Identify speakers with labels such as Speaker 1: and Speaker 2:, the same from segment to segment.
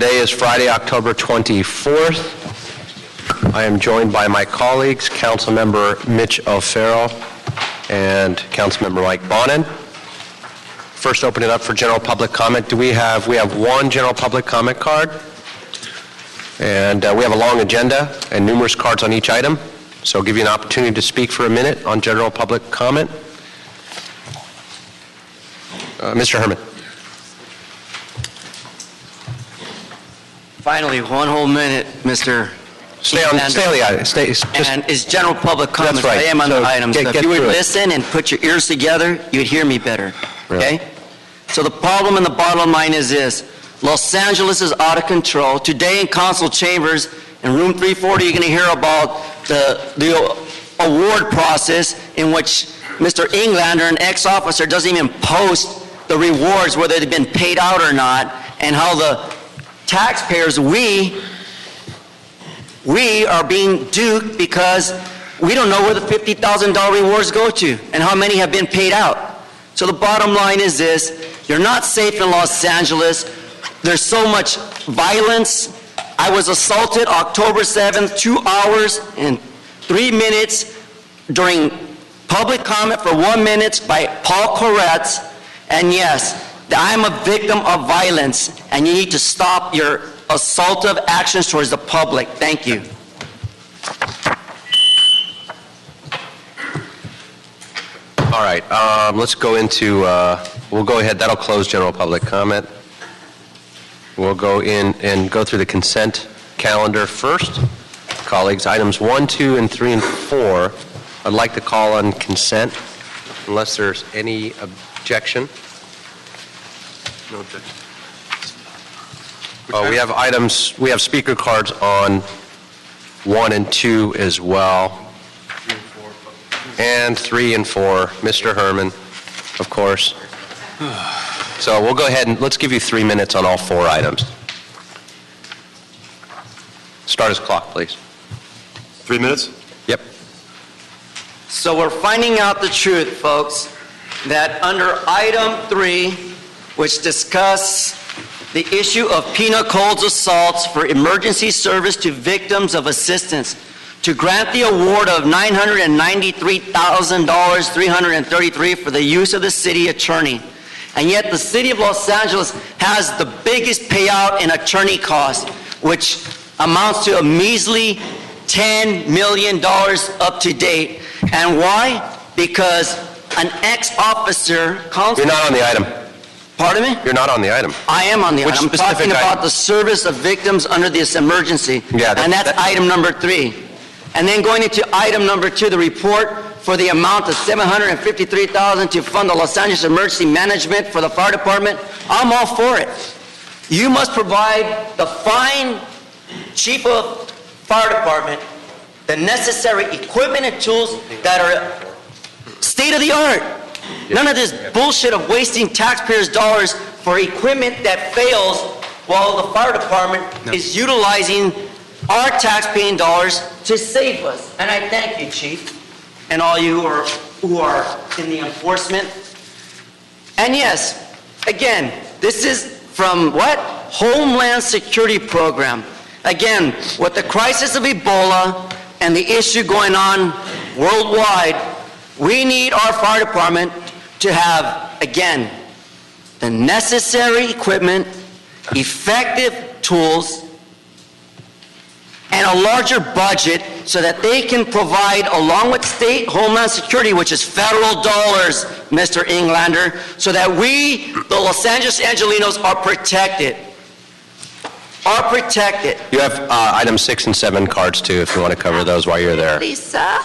Speaker 1: Today is Friday, October 24th. I am joined by my colleagues, Councilmember Mitch O'Farrell and Councilmember Mike Bonin. First, open it up for general public comment. We have one general public comment card, and we have a long agenda and numerous cards on each item. So I'll give you an opportunity to speak for a minute on general public comment. Mr. Herman.
Speaker 2: Finally, one whole minute, Mr.
Speaker 1: Stay on the item.
Speaker 2: And it's general public comments.
Speaker 1: That's right.
Speaker 2: I am on the items.
Speaker 1: Get
Speaker 2: If you would
Speaker 1: through it.
Speaker 2: listen and put your ears together, you'd hear me better. Okay?
Speaker 1: Really?
Speaker 2: So the problem and the bottom line is this. Los Angeles is out of control. Today in council chambers, in room 340, you're going to hear about the award process in which Mr. Englander, an ex-officer, doesn't even post the rewards, whether they've been paid out or not, and how the taxpayers, we are being duped because we don't know where the $50,000 rewards go to and how many have been paid out. So the bottom line is this: you're not safe in Los Angeles. There's so much violence. I was assaulted October 7th, 2 hours and 3 minutes during public comment for 1 minute by Paul Koretz. And yes, I'm a victim of violence, and you need to stop your assaultive actions towards the public. Thank you.
Speaker 1: All right, let's go into, we'll go ahead, that'll close general public comment. We'll go in and go through the consent calendar first. Colleagues, items 1, 2, and 3, and 4, I'd like to call on consent unless there's any objection. No objection. We have speaker cards on 1 and 2 as well. And 3 and 4, Mr. Herman, of course. So we'll go ahead and let's give you 3 minutes on all 4 items. Start his clock, please.
Speaker 3: 3 minutes?
Speaker 1: Yep.
Speaker 2: So we're finding out the truth, folks, that under item 3, which discuss the issue of Penal Codes assaults for emergency service to victims of assistance, to grant the award of $993,333 for the use of the city attorney. And yet the city of Los Angeles has the biggest payout in attorney costs, which amounts to a measly $10 million up to date. And why? Because an ex-officer...
Speaker 1: You're not on the item.
Speaker 2: Pardon me?
Speaker 1: You're not on the item.
Speaker 2: I am on the item. I'm talking about
Speaker 1: item?
Speaker 2: the service of victims under this emergency.
Speaker 1: Yeah,
Speaker 2: and that's item number 3. And then going into item number 2, the report for the amount of $753,000 to fund the Los Angeles Emergency Management for the fire department. I'm all for it. You must provide the fine chief of fire department the necessary equipment and tools that are state of the art. None of this bullshit of wasting taxpayers' dollars for equipment that fails while the fire department is utilizing our taxpaying dollars to save us. And I thank you, Chief, and all you who are in the enforcement. And yes, again, this is from what? Homeland Security Program. Again, with the crisis of Ebola and the issue going on worldwide, we need our fire department to have, again, the necessary equipment, effective tools, and a larger budget so that they can provide, along with state Homeland Security, which is federal dollars, Mr. Englander, so that we, the Los Angeles Angelinos, are protected.
Speaker 1: You have items 6 and 7 cards too, if you want to cover those while you're there.
Speaker 4: Lisa,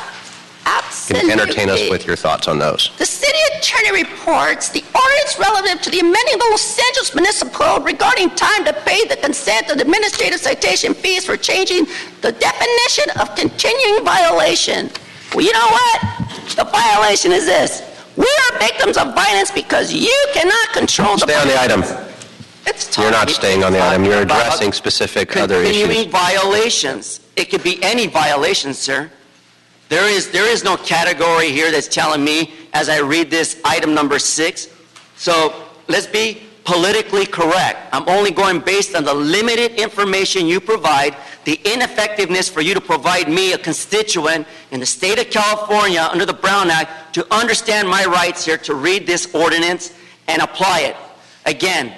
Speaker 1: You
Speaker 4: absolutely.
Speaker 1: can entertain us with your thoughts on those.
Speaker 4: The city attorney reports the ordinance relative to the amending the Los Angeles Municipal Code regarding time to pay the consent of administrative citation fees for changing the definition of continuing violation. Well, you know what? The violation is this. We are victims of violence because you cannot control the...
Speaker 1: Stay on the item. You're not staying on the item. You're addressing specific other issues.
Speaker 2: Continuing violations. It could be any violation, sir. There is no category here that's telling me as I read this item number 6. So let's be politically correct. I'm only going based on the limited information you provide, the ineffectiveness for you to provide me, a constituent in the state of California under the Brown Act, to understand my rights here, to read this ordinance and apply it. Again,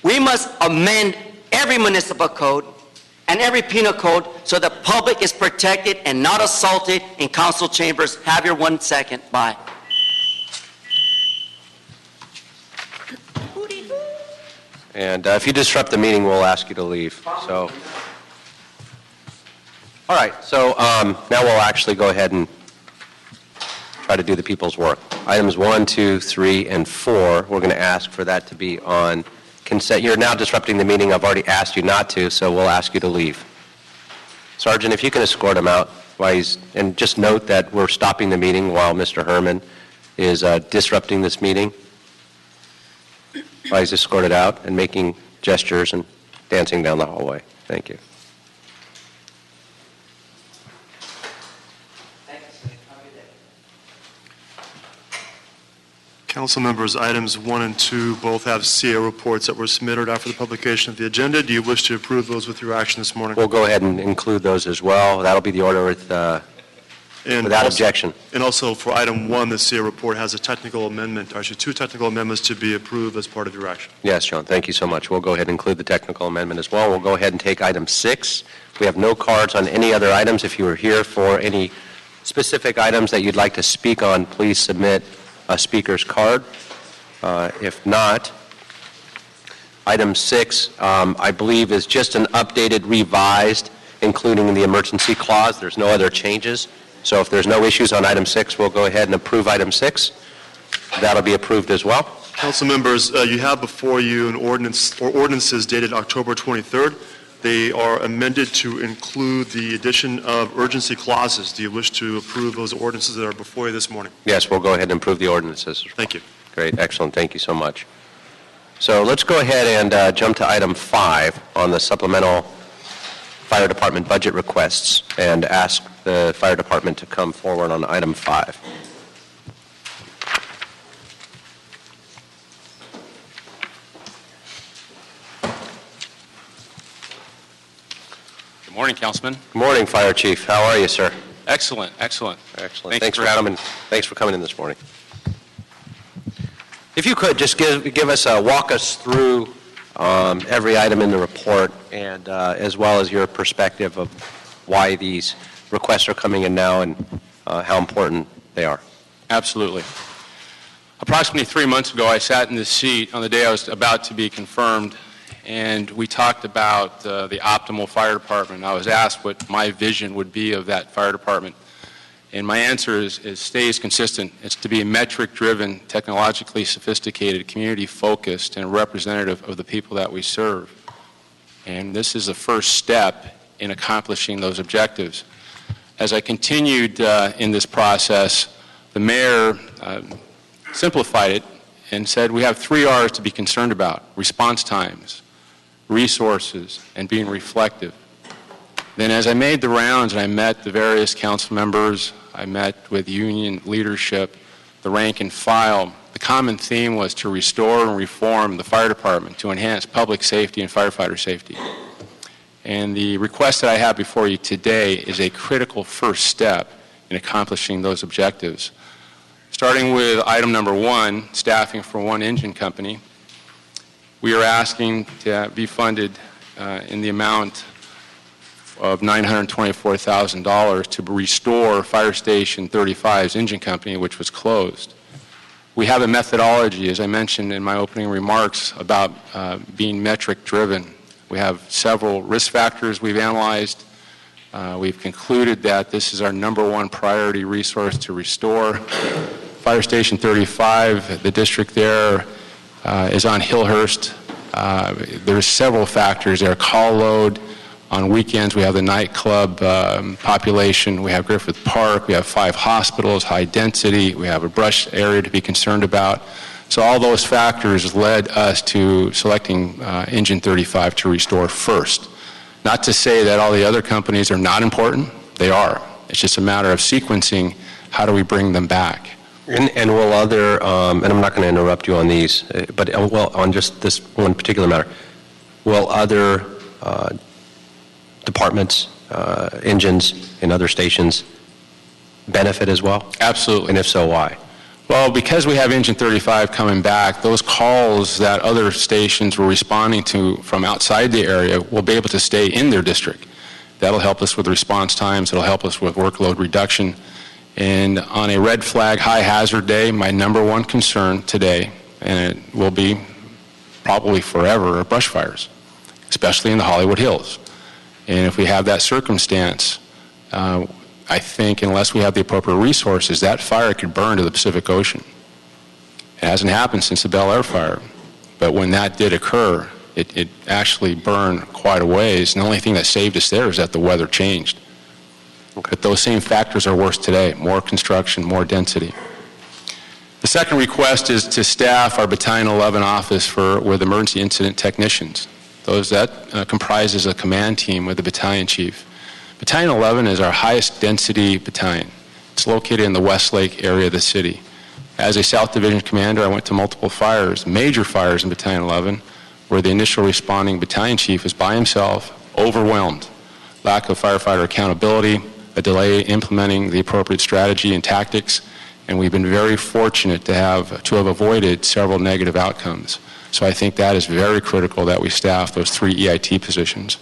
Speaker 2: we must amend every municipal code and every penal code so the public is protected and not assaulted in council chambers. Have your 1 second. Bye.
Speaker 1: And if you disrupt the meeting, we'll ask you to leave. So, all right. So now we'll actually go ahead and try to do the people's work. Items 1, 2, 3, and 4, we're going to ask for that to be on consent. You're now disrupting the meeting. I've already asked you not to, so we'll ask you to leave. Sergeant, if you can escort him out while and just note that we're stopping the meeting while Mr. Herman is disrupting this meeting, while he's escorted out and making gestures and dancing down the hallway. Thank you.
Speaker 3: Council members, items 1 and 2 both have CA reports that were submitted after the publication of the agenda. Do you wish to approve those with your action this morning?
Speaker 1: We'll go ahead and include those as well. That'll be the order without objection.
Speaker 3: And also for item 1, the CA report has a technical amendment, actually 2 technical amendments to be approved as part of your action.
Speaker 1: Yes, John, thank you so much. We'll go ahead and include the technical amendment as well. We'll go ahead and take item 6. We have no cards on any other items. If you are here for any specific items that you'd like to speak on, please submit a speaker's card. If not, item 6, I believe, is just an updated, revised, including the emergency clause. There's no other changes. So if there's no issues on item 6, we'll go ahead and approve item 6. That'll be approved as well.
Speaker 3: Council members, you have before you an ordinance or ordinances dated October 23rd. They are amended to include the addition of urgency clauses. Do you wish to approve those ordinances that are before you this morning?
Speaker 1: Yes, we'll go ahead and approve the ordinances.
Speaker 3: Thank you.
Speaker 1: Great, excellent. Thank you so much. So let's go ahead and jump to item 5 on the supplemental fire department budget requests and ask the fire department to come forward on item 5.
Speaker 5: Good morning, Councilman.
Speaker 1: Good morning, Fire Chief. How are you, sir?
Speaker 5: Excellent, excellent.
Speaker 1: Excellent.
Speaker 5: Thanks for having me.
Speaker 1: Thanks for coming in this morning. If you could just walk us through every item in the report, and as well as your perspective of why these requests are coming in now and how important they are.
Speaker 5: Absolutely. Approximately 3 months ago, I sat in this seat on the day I was about to be confirmed, and we talked about the optimal fire department. I was asked what my vision would be of that fire department, and my answer stays consistent. It's to be metric-driven, technologically sophisticated, community-focused, and representative of the people that we serve. And this is the first step in accomplishing those objectives. As I continued in this process, the mayor simplified it and said we have 3 R's to be concerned about: response times, resources, and being reflective. Then as I made the rounds and I met the various council members, I met with union leadership, the rank and file, the common theme was to restore and reform the fire department to enhance public safety and firefighter safety. And the request that I have before you today is a critical first step in accomplishing those objectives. Starting with item number 1, staffing for one engine company, we are asking to be funded in the amount of $924,000 to restore Fire Station 35's engine company, which was closed. We have a methodology, as I mentioned in my opening remarks, about being metric-driven. We have several risk factors we've analyzed. We've concluded that this is our #1 priority resource to restore. Fire Station 35, the district there, is on Hillhurst. There's several factors there: call load. On weekends, we have the nightclub population. We have Griffith Park. We have 5 hospitals, high density. We have a brush area to be concerned about. So all those factors led us to selecting Engine 35 to restore first. Not to say that all the other companies are not important. They are. It's just a matter of sequencing. How do we bring them back?
Speaker 1: And will other, and I'm not going to interrupt you on these, but well, on just this one particular matter, will other departments, engines in other stations benefit as well?
Speaker 5: Absolutely.
Speaker 1: And if so, why?
Speaker 5: Well, because we have Engine 35 coming back, those calls that other stations were responding to from outside the area will be able to stay in their district. That'll help us with response times. It'll help us with workload reduction. And on a red flag high hazard day, my number one concern today, and it will be probably forever, are brush fires, especially in the Hollywood Hills. And if we have that circumstance, I think unless we have the appropriate resources, that fire could burn to the Pacific Ocean. It hasn't happened since the Bel Air fire, but when that did occur, it actually burned quite a ways, and the only thing that saved us there is that the weather changed. But those same factors are worse today: more construction, more density. The second request is to staff our Battalion 11 office with emergency incident technicians. That comprises a command team with the battalion chief. Battalion 11 is our highest density battalion. It's located in the Westlake area of the city. As a South Division commander, I went to multiple fires, major fires in Battalion 11, where the initial responding battalion chief was by himself, overwhelmed, lack of firefighter accountability, a delay implementing the appropriate strategy and tactics, and we've been very fortunate to have avoided several negative outcomes. So I think that is very critical that we staff those 3 EIT positions.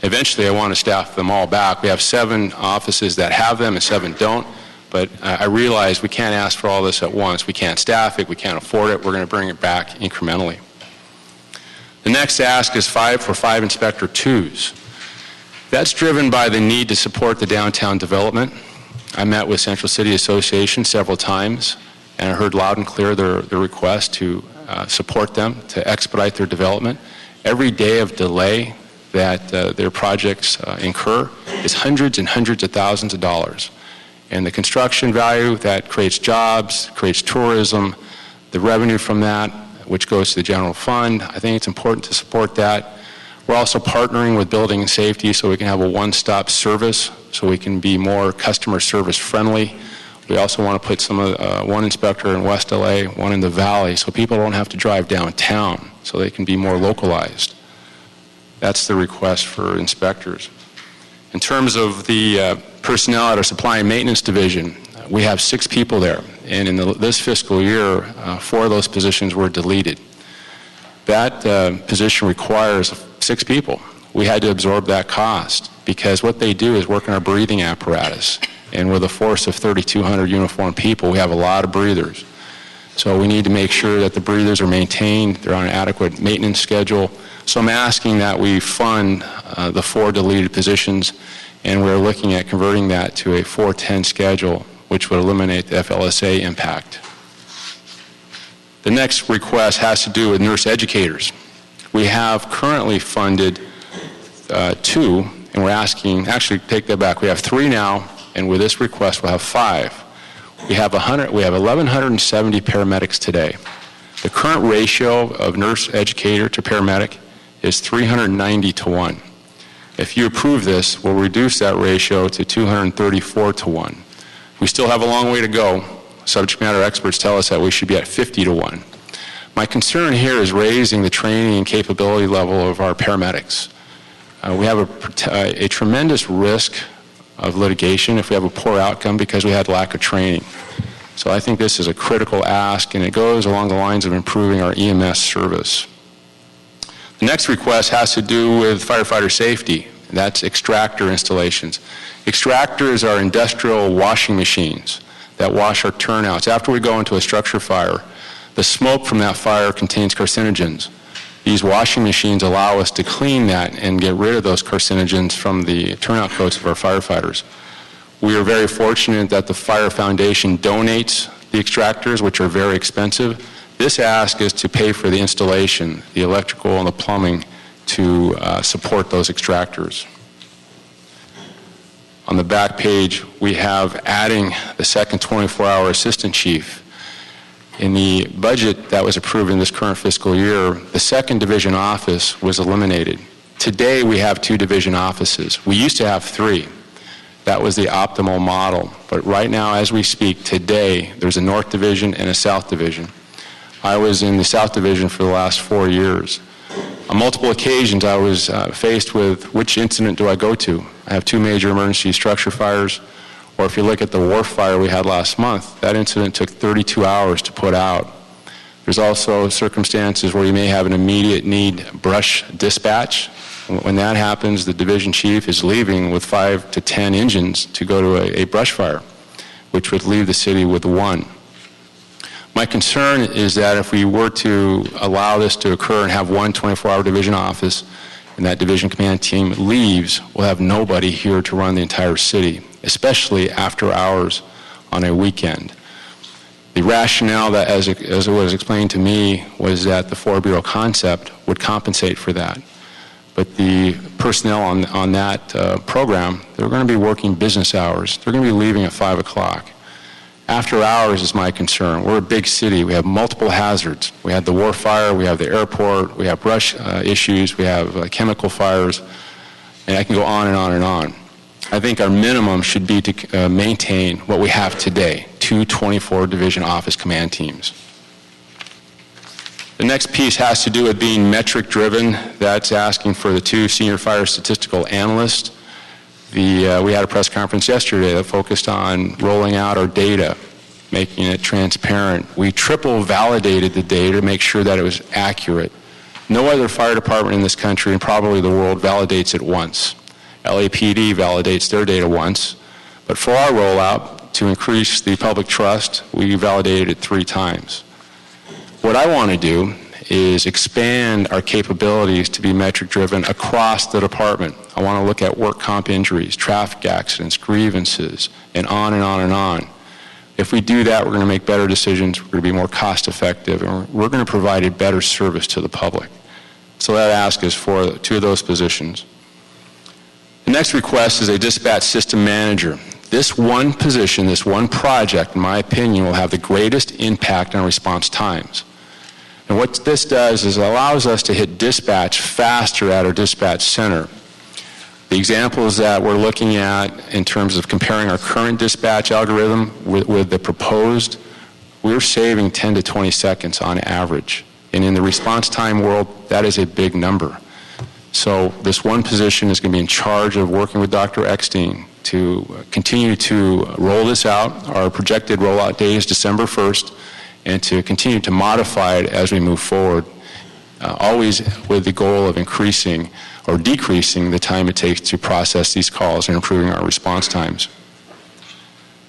Speaker 5: Eventually, I want to staff them all back. We have 7 offices that have them and 7 don't, but I realize we can't ask for all this at once. We can't staff it, we can't afford it. We're going to bring it back incrementally. The next ask is 5 Inspector 2s. That's driven by the need to support the downtown development. I met with Central City Association several times, and I heard loud and clear their request to support them, to expedite their development. Every day of delay that their projects incur is hundreds and hundreds of thousands of dollars. And the construction value that creates jobs, creates tourism, the revenue from that, which goes to the general fund, I think it's important to support that. We're also partnering with building and safety so we can have a one-stop service, so we can be more customer service friendly. We also want to put one inspector in West LA, one in the Valley, so people don't have to drive downtown, so they can be more localized. That's the request for inspectors. In terms of the personnel at our supply and maintenance division, we have 6 people there, and in this fiscal year, 4 of those positions were deleted. That position requires 6 people. We had to absorb that cost because what they do is work in our breathing apparatus, and with a force of 3,200 uniformed people, we have a lot of breathers. So we need to make sure that the breathers are maintained, they're on an adequate maintenance schedule. So I'm asking that we fund the 4 deleted positions, and we're looking at converting that to a 4-10 schedule, which would eliminate the FLSA impact. The next request has to do with nurse educators. We have currently funded 2, and we're asking, actually take that back, we have 3 now, and with this request we'll have 5. We have 1,170 paramedics today. The current ratio of nurse educator to paramedic is 390 to 1. If you approve this, we'll reduce that ratio to 234 to 1. We still have a long way to go. Subject matter experts tell us that we should be at 50 to 1. My concern here is raising the training and capability level of our paramedics. We have a tremendous risk of litigation if we have a poor outcome because we had lack of training. So I think this is a critical ask, and it goes along the lines of improving our EMS service. The next request has to do with firefighter safety. That's extractor installations. Extractors are industrial washing machines that wash our turnouts. After we go into a structure fire, the smoke from that fire contains carcinogens. These washing machines allow us to clean that and get rid of those carcinogens from the turnout coats of our firefighters. We are very fortunate that the Fire Foundation donates the extractors, which are very expensive. This ask is to pay for the installation, the electrical and the plumbing, to support those extractors. On the back page, we have adding the second 24-hour assistant chief. In the budget that was approved in this current fiscal year, the 2nd division office was eliminated. Today, we have 2 division offices. We used to have 3. That was the optimal model. But right now, as we speak, today, there's a North Division and a South Division. I was in the South Division for the last 4 years. On multiple occasions, I was faced with which incident do I go to? I have 2 major emergency structure fires, or if you look at the wharf fire we had last month, that incident took 32 hours to put out. There's also circumstances where you may have an immediate need brush dispatch. When that happens, the division chief is leaving with 5 to 10 engines to go to a brush fire, which would leave the city with 1. My concern is that if we were to allow this to occur and have one 24-hour division office, and that division command team leaves, we'll have nobody here to run the entire city, especially after hours on a weekend. The rationale that, as it was explained to me, was that the 4-bureau concept would compensate for that. But the personnel on that program, they're going to be working business hours. They're going to be leaving at 5 o'clock. After hours is my concern. We're a big city. We have multiple hazards. We have the wharf fire, we have the airport, we have brush issues, we have chemical fires, and I can go on and on and on. I think our minimum should be to maintain what we have today, 2 24-division office command teams. The next piece has to do with being metric-driven. That's asking for the 2 senior fire statistical analysts. We had a press conference yesterday that focused on rolling out our data, making it transparent. We triple validated the data to make sure that it was accurate. No other fire department in this country, and probably the world, validates it once. LAPD validates their data once, but for our rollout, to increase the public trust, we validated it 3 times. What I want to do is expand our capabilities to be metric-driven across the department. I want to look at work comp injuries, traffic accidents, grievances, and on and on and on. If we do that, we're going to make better decisions, we're going to be more cost-effective, and we're going to provide a better service to the public. So that ask is for 2 of those positions. The next request is a dispatch system manager. This one position, this one project, in my opinion, will have the greatest impact on response times. And what this does is it allows us to hit dispatch faster at our dispatch center. The examples that we're looking at in terms of comparing our current dispatch algorithm with the proposed, we're saving 10 to 20 seconds on average. And in the response time world, that is a big number. So this one position is going to be in charge of working with Dr. Eckstein to continue to roll this out. Our projected rollout date is December 1st, and to continue to modify it as we move forward, always with the goal of increasing or decreasing the time it takes to process these calls and improving our response times.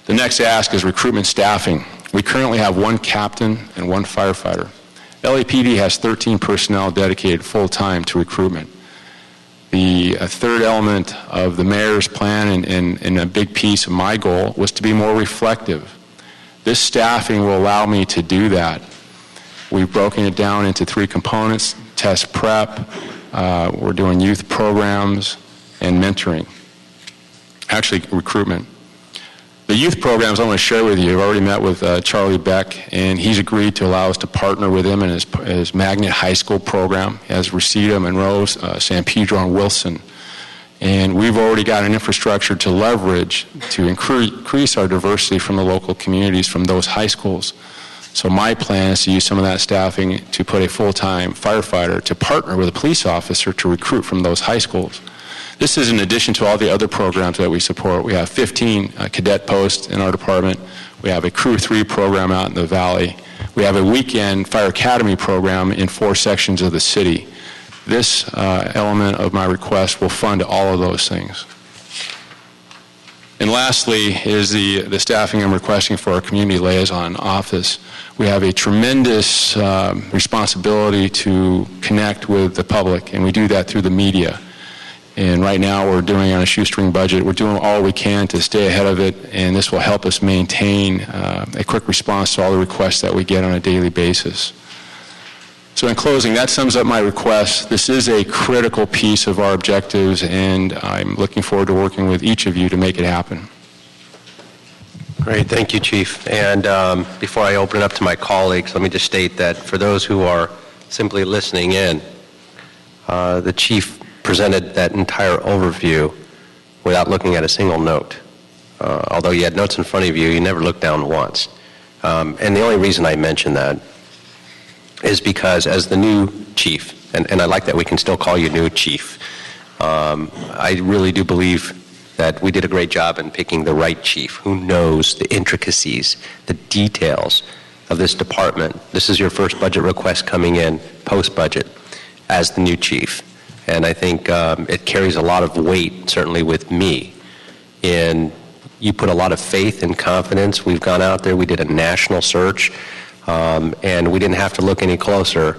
Speaker 5: The next ask is recruitment staffing. We currently have 1 captain and 1 firefighter. LAPD has 13 personnel dedicated full-time to recruitment. The third element of the mayor's plan and a big piece of my goal was to be more reflective. This staffing will allow me to do that. We've broken it down into 3 components: test prep, we're doing youth programs, and mentoring. Actually, recruitment. The youth programs I want to share with you, I've already met with Charlie Beck, and he's agreed to allow us to partner with him in his Magnet High School program. He has Reseda, Monroe, San Pedro, and Wilson. And we've already got an infrastructure to leverage to increase our diversity from the local communities from those high schools. So my plan is to use some of that staffing to put a full-time firefighter to partner with a police officer to recruit from those high schools. This is in addition to all the other programs that we support. We have 15 cadet posts in our department. We have a Crew 3 program out in the valley. We have a weekend fire academy program in 4 sections of the city. This element of my request will fund all of those things. And lastly is the staffing I'm requesting for our community liaison office. We have a tremendous responsibility to connect with the public, and we do that through the media. And right now we're doing on a shoestring budget. We're doing all we can to stay ahead of it, and this will help us maintain a quick response to all the requests that we get on a daily basis. So in closing, that sums up my request. This is a critical piece of our objectives, and I'm looking forward to working with each of you to make it happen.
Speaker 1: Great, thank you, Chief. And before I open it up to my colleagues, let me just state that for those who are simply listening in, the Chief presented that entire overview without looking at a single note. Although you had notes in front of you, you never looked down once. And the only reason I mention that is because as the new chief, and I like that we can still call you new chief, I really do believe that we did a great job in picking the right chief who knows the intricacies, the details of this department. This is your first budget request coming in post-budget as the new chief. And I think it carries a lot of weight, certainly with me, in you put a lot of faith and confidence. We've gone out there, we did a national search, and we didn't have to look any closer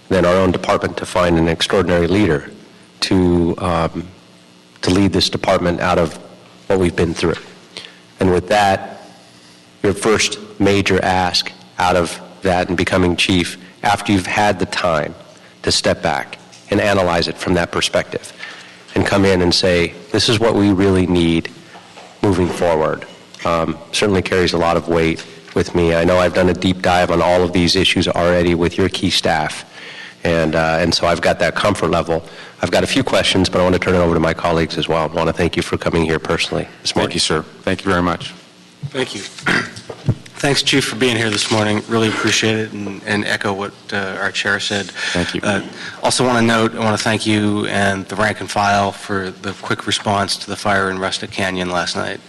Speaker 1: than our own department to find an extraordinary leader to lead this department out of what we've been through. And with that, your first major ask out of that and becoming chief, after you've had the time to step back and analyze it from that perspective and come in and say, this is what we really need moving forward, certainly carries a lot of weight with me. I know I've done a deep dive on all of these issues already with your key staff, and so I've got that comfort level. I've got a few questions, but I want to turn it over to my colleagues as well. I want to thank you for coming here personally this morning.
Speaker 5: Thank you, sir. Thank you very much.
Speaker 6: Thank you. Thanks, Chief, for being here this morning. Really appreciate it, and echo what our chair said.
Speaker 5: Thank you.
Speaker 6: Also want to thank you and the rank and file for the quick response to the fire in Rustic Canyon last night.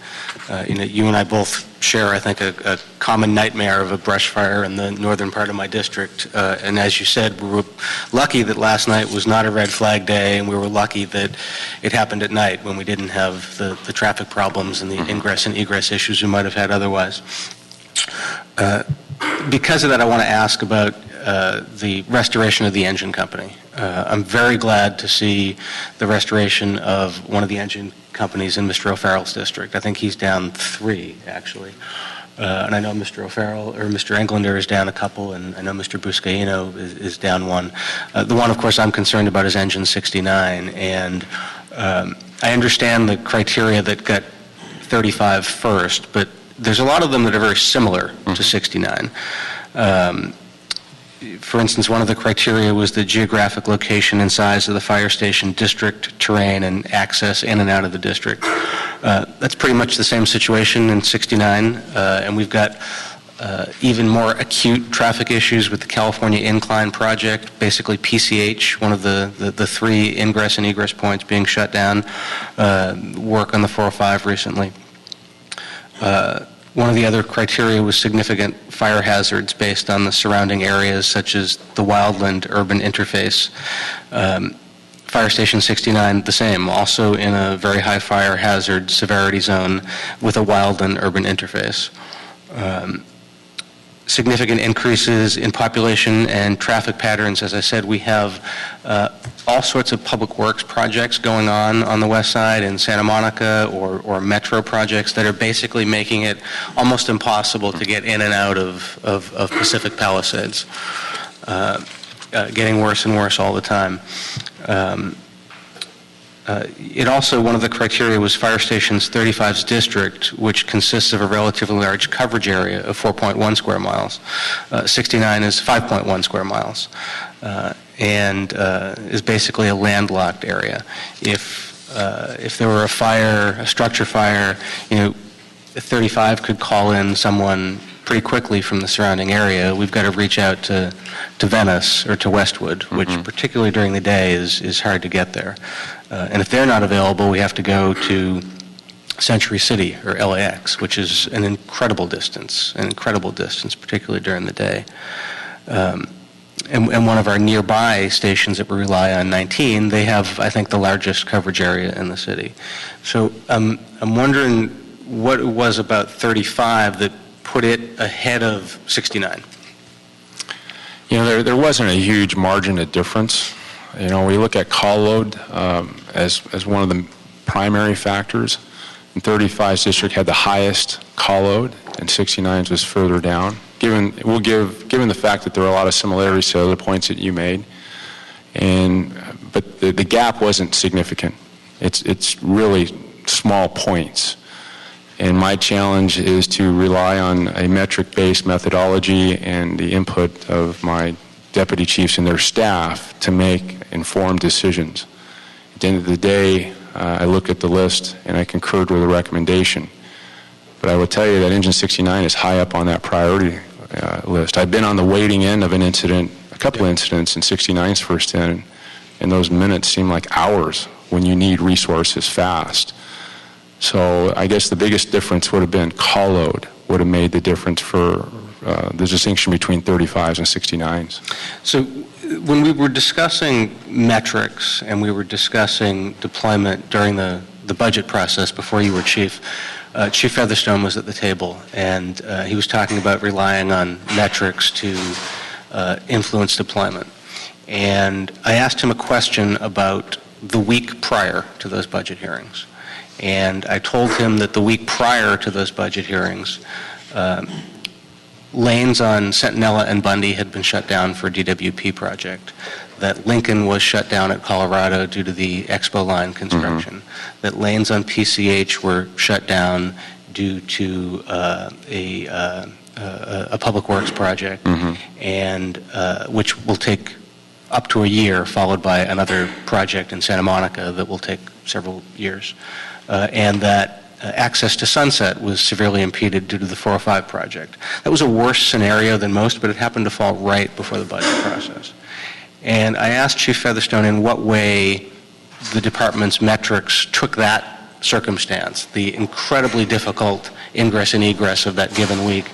Speaker 6: You and I both share, I think, a common nightmare of a brush fire in the northern part of my district. And as you said, we were lucky that last night was not a red flag day, and we were lucky that it happened at night when we didn't have the traffic problems and the ingress and egress issues we might have had otherwise. Because of that, I want to ask about the restoration of the engine company. I'm very glad to see the restoration of one of the engine companies in Mr. O'Farrell's district. I think he's down 3, actually. And I know Mr. O'Farrell, or Mr. Englander is down a couple, and I know Mr. Buscaino is down 1. The one, of course, I'm concerned about is engine 69, and I understand the criteria that got 35 first, but there's a lot of them that are very similar to 69. For instance, one of the criteria was the geographic location and size of the fire station, district, terrain, and access in and out of the district. That's pretty much the same situation in 69, and we've got even more acute traffic issues with the California Incline project, basically PCH, one of the 3 ingress and egress points being shut down, work on the 405 recently. One of the other criteria was significant fire hazards based on the surrounding areas, such as the wildland urban interface. Fire Station 69, the same, also in a very high fire hazard severity zone with a wildland urban interface. Significant increases in population and traffic patterns. As I said, we have all sorts of public works projects going on the west side in Santa Monica, or metro projects that are basically making it almost impossible to get in and out of Pacific Palisades. Getting worse and worse all the time. It also, one of the criteria was Fire Station 35's district, which consists of a relatively large coverage area of 4.1 square miles. 69 is 5.1 square miles, and is basically a landlocked area. If there were a fire, a structure fire, 35 could call in someone pretty quickly from the surrounding area. We've got to reach out to Venice or to Westwood, which particularly during the day is hard to get there. And if they're not available, we have to go to Century City or LAX, which is an incredible distance, particularly during the day. And one of our nearby stations that we rely on, 19, they have, I think, the largest coverage area in the city. So I'm wondering what it was about 35 that put it ahead of 69.
Speaker 5: There wasn't a huge margin of difference. We look at call load as one of the primary factors. And 35's district had the highest call load, and 69's was further down. Given the fact that there are a lot of similarities to other points that you made, but the gap wasn't significant. It's really small points. And my challenge is to rely on a metric-based methodology and the input of my deputy chiefs and their staff to make informed decisions. At the end of the day, I looked at the list and I concurred with the recommendation. But I will tell you that Engine 69 is high up on that priority list. I've been on the waiting end of an incident, a couple of incidents in 69's first in, and those minutes seem like hours when you need resources fast. So I guess the biggest difference would have been call load would have made the difference for the distinction between 35s and 69s.
Speaker 6: So when we were discussing metrics and we were discussing deployment during the budget process before you were chief, Chief Featherstone was at the table, and he was talking about relying on metrics to influence deployment. And I asked him a question about the week prior to those budget hearings. And I told him that the week prior to those budget hearings, lanes on Centinela and Bundy had been shut down for a DWP project, that Lincoln was shut down at Colorado due to the Expo line construction, that lanes on PCH were shut down due to a public works project, and which will take up to a year, followed by another project in Santa Monica that will take several years, and that access to Sunset was severely impeded due to the 405 project. That was a worse scenario than most, but it happened to fall right before the budget process. And I asked Chief Featherstone in what way the department's metrics took that circumstance, the incredibly difficult ingress and egress of that given week,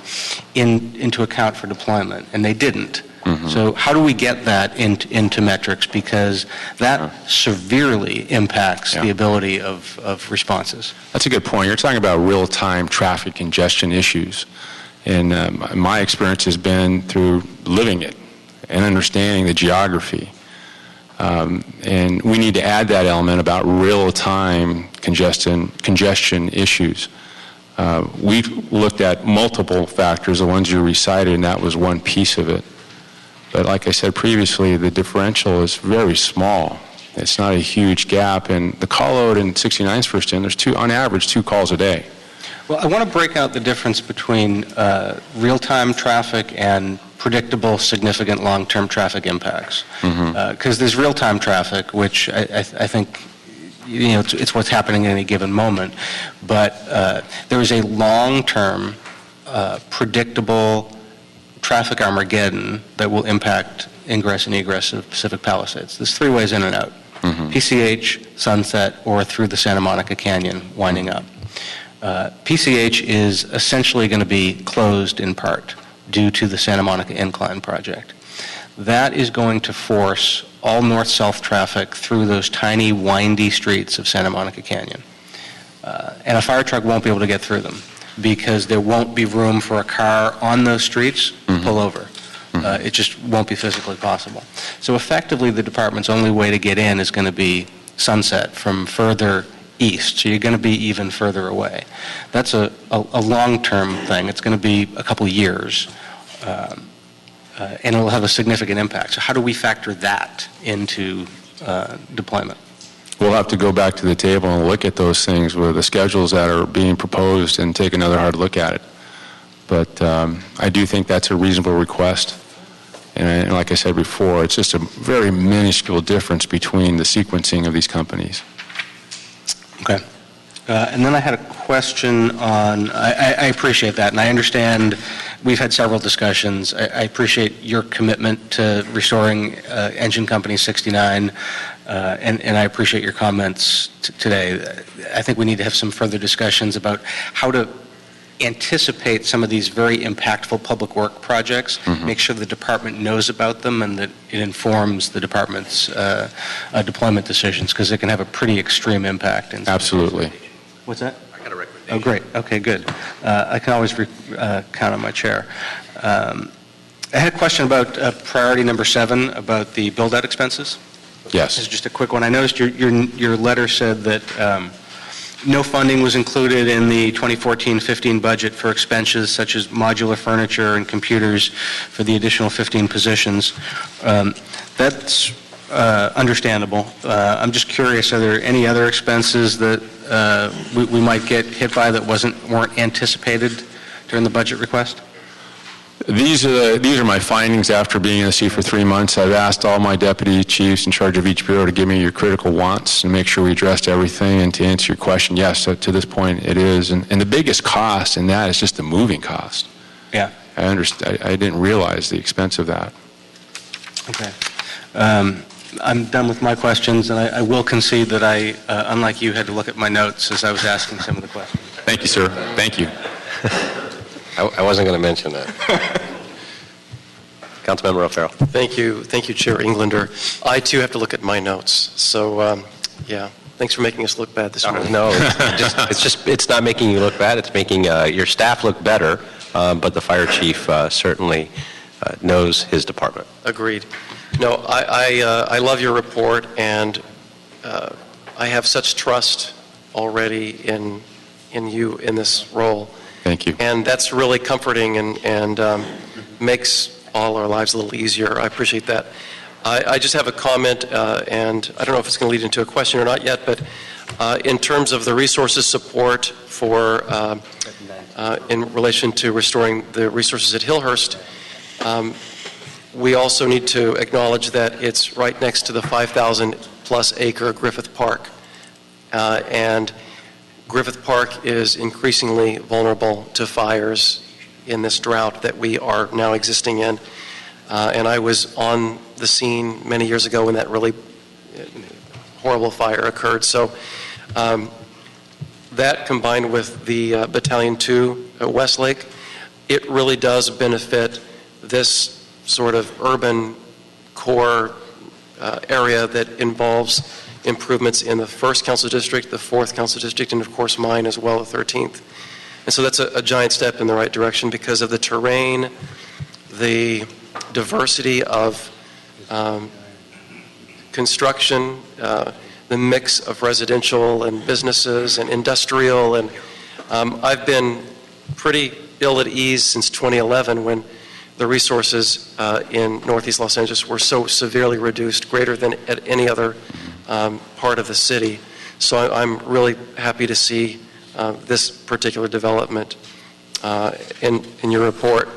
Speaker 6: into account for deployment, and they didn't. So how do we get that into metrics? Because that severely impacts the ability of responses.
Speaker 5: That's a good point. You're talking about real-time traffic congestion issues. And my experience has been through living it and understanding the geography. And we need to add that element about real-time congestion issues. We've looked at multiple factors, the ones you recited, and that was one piece of it. But like I said previously, the differential is very small. It's not a huge gap. And the call load in 69's first in, there's on average 2 calls a day.
Speaker 6: Well, I want to break out the difference between real-time traffic and predictable, significant long-term traffic impacts. Because there's real-time traffic, which I think, you know, it's what's happening at any given moment. But there is a long-term, predictable traffic Armageddon that will impact ingress and egress of Pacific Palisades. There's 3 ways in and out. PCH, Sunset, or through the Santa Monica Canyon, winding up. PCH is essentially going to be closed in part due to the Santa Monica Incline project. That is going to force all north-south traffic through those tiny, windy streets of Santa Monica Canyon. And a fire truck won't be able to get through them because there won't be room for a car on those streets to pull over. It just won't be physically possible. So effectively, the department's only way to get in is going to be Sunset from further east, so you're going to be even further away. That's a long-term thing. It's going to be a couple of years, and it will have a significant impact. So how do we factor that into deployment?
Speaker 5: We'll have to go back to the table and look at those things with the schedules that are being proposed and take another hard look at it. But I do think that's a reasonable request. And like I said before, it's just a very minuscule difference between the sequencing of these companies.
Speaker 6: Okay. And then I had a question on, I appreciate that, and I understand we've had several discussions. I appreciate your commitment to restoring Engine Company 69, and I appreciate your comments today. I think we need to have some further discussions about how to anticipate some of these very impactful public work projects, make sure the department knows about them and that it informs the department's deployment decisions, because it can have a pretty extreme impact.
Speaker 5: Absolutely.
Speaker 6: What's that? I got a recommendation. Oh, great. Okay, good. I can always count on my chair. I had a question about priority number 7, about the build-out expenses.
Speaker 5: Yes.
Speaker 6: This is just a quick one. I noticed your letter said that no funding was included in the 2014-15 budget for expenses such as modular furniture and computers for the additional 15 positions. That's understandable. I'm just curious, are there any other expenses that we might get hit by that weren't anticipated during the budget request?
Speaker 5: These are my findings after being in the seat for 3 months. I've asked all my deputy chiefs in charge of each bureau to give me your critical wants and make sure we addressed everything. And to answer your question, yes, so to this point it is. And the biggest cost in that is just the moving cost.
Speaker 6: Yeah.
Speaker 5: I didn't realize the expense of that.
Speaker 6: Okay. I'm done with my questions, and I will concede that I, unlike you, had to look at my notes as I was asking some of the questions.
Speaker 5: Thank you, sir. Thank you.
Speaker 1: I wasn't going to mention that. Councilmember O'Farrell.
Speaker 7: Thank you, Chair Englander. I too have to look at my notes. So, yeah, thanks for making us look bad this morning.
Speaker 1: No, it's not making you look bad. It's making your staff look better. But the fire chief certainly knows his department.
Speaker 7: Agreed. No, I love your report, and I have such trust already in you in this role.
Speaker 5: Thank you.
Speaker 7: And that's really comforting and makes all our lives a little easier. I appreciate that. I just have a comment, and I don't know if it's going to lead into a question or not yet, but in terms of the resources support for, in relation to restoring the resources at Hillhurst, we also need to acknowledge that it's right next to the 5,000-plus acre Griffith Park. And Griffith Park is increasingly vulnerable to fires in this drought that we are now existing in. And I was on the scene many years ago when that really horrible fire occurred. So that combined with the Battalion 2 at Westlake, it really does benefit this sort of urban core area that involves improvements in the 1st Council District, the 4th Council District, and of course mine as well, the 13th. And so that's a giant step in the right direction because of the terrain, the diversity of construction, the mix of residential and businesses and industrial. And I've been pretty ill at ease since 2011 when the resources in Northeast Los Angeles were so severely reduced, greater than at any other part of the city. So I'm really happy to see this particular development in your report.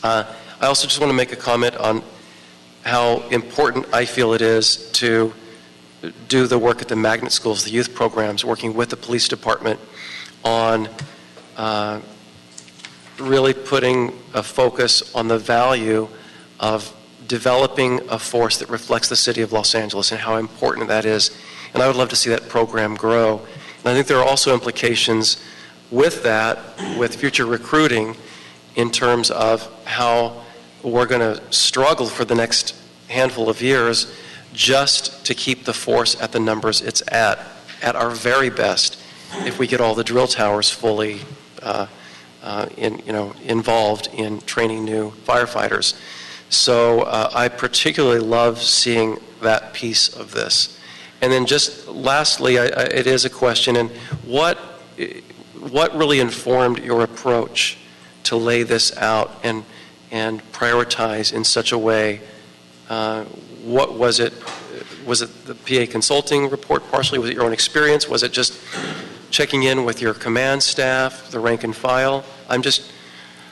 Speaker 7: I also just want to make a comment on how important I feel it is to do the work at the magnet schools, the youth programs, working with the police department on really putting a focus on the value of developing a force that reflects the city of Los Angeles and how important that is. And I would love to see that program grow. And I think there are also implications with that, with future recruiting, in terms of how we're going to struggle for the next handful of years just to keep the force at the numbers it's at our very best, if we get all the drill towers fully involved in training new firefighters. So I particularly love seeing that piece of this. And then just lastly, it is a question, and what really informed your approach to lay this out and prioritize in such a way? What was it? Was it the PA consulting report partially? Was it your own experience? Was it just checking in with your command staff, the rank and file?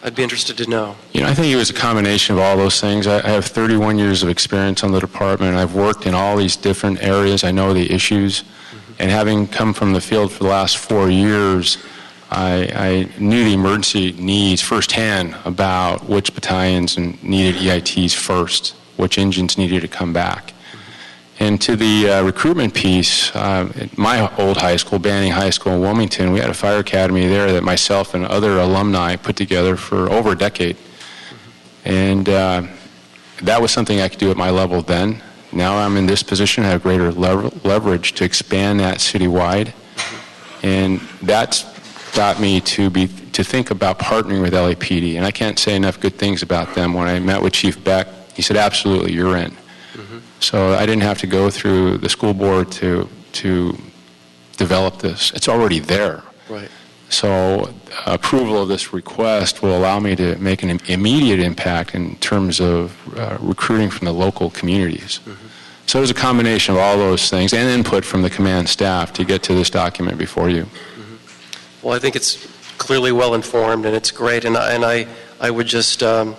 Speaker 7: I'd be interested to know.
Speaker 5: I think it was a combination of all those things. I have 31 years of experience on the department. I've worked in all these different areas. I know the issues. And having come from the field for the last 4 years, I knew the emergency needs firsthand about which battalions needed EITs first, which engines needed to come back. And to the recruitment piece, at my old high school, Banning High School in Wilmington, we had a fire academy there that myself and other alumni put together for over a decade. And that was something I could do at my level then. Now I'm in this position, I have greater leverage to expand that citywide. And that's got me to think about partnering with LAPD. And I can't say enough good things about them. When I met with Chief Beck, he said, absolutely, you're in. So I didn't have to go through the school board to develop this. It's already there.
Speaker 7: Right.
Speaker 5: So approval of this request will allow me to make an immediate impact in terms of recruiting from the local communities. So it was a combination of all those things and input from the command staff to get to this document before you.
Speaker 7: Well, I think it's clearly well informed and it's great, and I I would just, to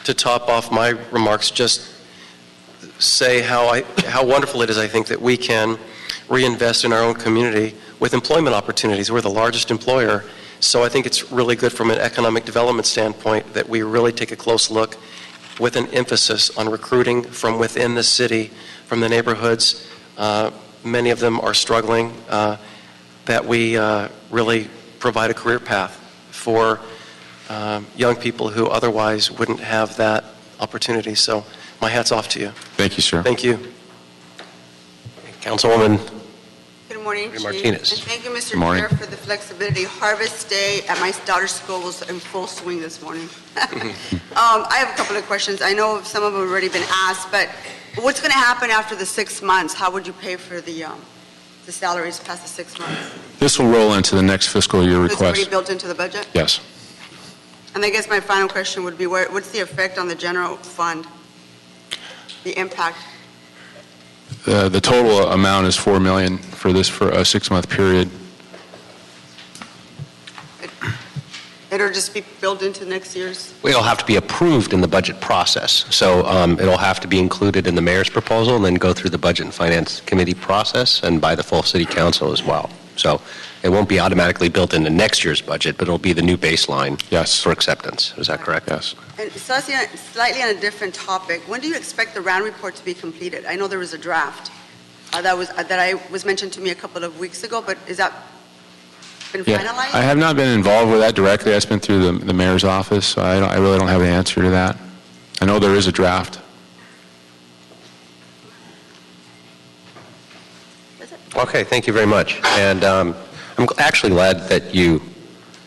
Speaker 7: top off my remarks, just say how wonderful it is, I think, that we can reinvest in our own community with employment opportunities. We're the largest employer, so I think it's really good from an economic development standpoint that we really take a close look with an emphasis on recruiting from within the city, from the neighborhoods. Many of them are struggling, that we really provide a career path for young people who otherwise wouldn't have that opportunity. So my hat's off to you.
Speaker 5: Thank you, sir.
Speaker 7: Thank you.
Speaker 1: Councilwoman
Speaker 8: Good morning, Chief.
Speaker 1: Martinez.
Speaker 8: And thank you, Mr.
Speaker 5: Good morning.
Speaker 8: Chair, for the flexibility. Harvest Day at my daughter's school was in full swing this morning. I have a couple of questions. I know some of them have already been asked, but what's going to happen after the 6 months? How would you pay for the salaries past the 6 months?
Speaker 5: This will roll into the next fiscal year
Speaker 8: It's already
Speaker 5: request.
Speaker 8: built into the budget?
Speaker 5: Yes.
Speaker 8: And I guess my final question would be, what's the effect on the general fund? The impact?
Speaker 5: The total amount is $4 million for this, for a 6-month period.
Speaker 8: It'll just be built into next year's?
Speaker 1: It'll have to be approved in the budget process. So it'll have to be included in the mayor's proposal and then go through the Budget and Finance Committee process and by the full city council as well. So it won't be automatically built into next year's budget, but it'll be the new baseline
Speaker 5: Yes.
Speaker 1: for acceptance. Is that correct?
Speaker 5: Yes.
Speaker 8: And slightly on a different topic, when do you expect the RAND report to be completed? I know there was a draft that was mentioned to me a couple of weeks ago, but is that been finalized?
Speaker 5: I have not been involved with that directly. That's been through the mayor's office, so I really don't have an answer to that. I know there is a draft.
Speaker 1: Okay, thank you very much. And I'm actually glad that you